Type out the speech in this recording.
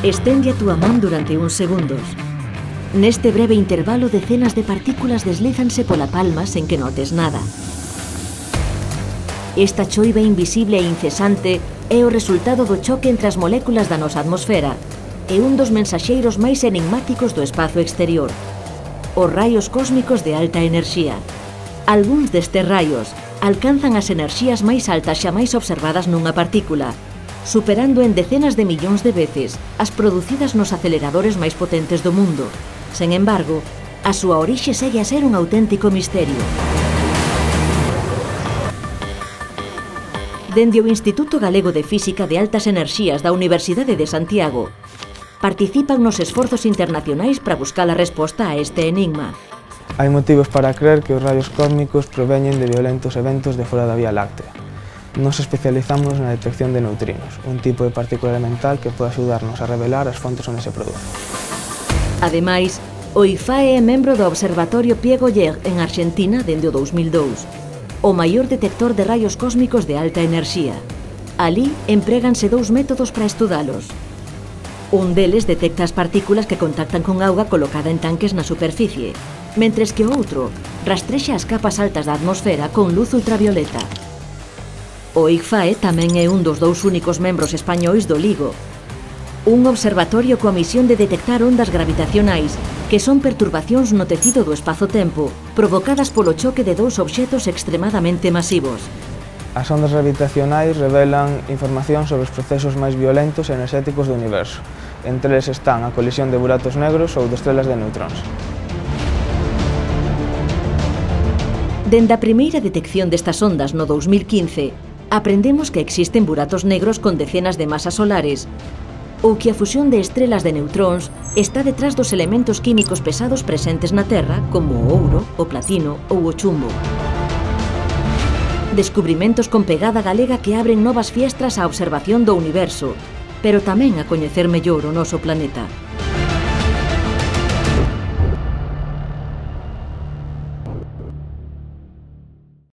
Estende a túa man durante uns segundos. Neste breve intervalo, decenas de partículas deslízanse pola palma sen que notes nada. Esta choiva invisible e incesante é o resultado do choque entre as moléculas da nosa atmosfera e un dos mensaxeiros máis enigmáticos do espazo exterior, os raios cósmicos de alta enerxía. Algúns destes raios alcanzan as enerxías máis altas xamais observadas nunha partícula, superando en decenas de millóns de veces as producidas nos aceleradores máis potentes do mundo. Sen embargo, a súa orixe segue a ser un auténtico misterio. Dende o Instituto Galego de Física de Altas Enerxías da Universidade de Santiago, participan nos esforzos internacionais para buscar a resposta a este enigma. Hai motivos para crer que os raios cósmicos proveñen de violentos eventos de fora da Vía Láctea. Nos especializamos na detección de neutrinos, un tipo de partícula elemental que pode axudarnos a revelar as fontes onde se produce. Ademais, o IFAE é membro do Observatorio Pie-Goyer en Argentina dende o 2002. O maior detector de raios cósmicos de alta enerxía. Alí empréganse dous métodos para estudalos. Un deles detecta as partículas que contactan con auga colocada en tanques na superficie, mentres que o outro rastrexa as capas altas da atmosfera con luz ultravioleta. O IFAE tamén é un dos dous únicos membros españois do LIGO, un observatorio coa misión de detectar ondas gravitacionais, que son perturbacións no tecido do espazo-tempo provocadas polo choque de dous obxetos extremadamente masivos. As ondas gravitacionais revelan información sobre os procesos máis violentos e enerxéticos do universo. Entre eles están a colisión de buratos negros ou de estrelas de neutróns. Dende a primeira detección destas ondas no 2015, aprendemos que existen buratos negros con decenas de masas solares, ou que a fusión de estrelas de neutróns está detrás dos elementos químicos pesados presentes na Terra, como o ouro, o platino ou o chumbo. Descubrimentos con pegada galega que abren novas fiestras á observación do universo, pero tamén a coñecer mellor o noso planeta.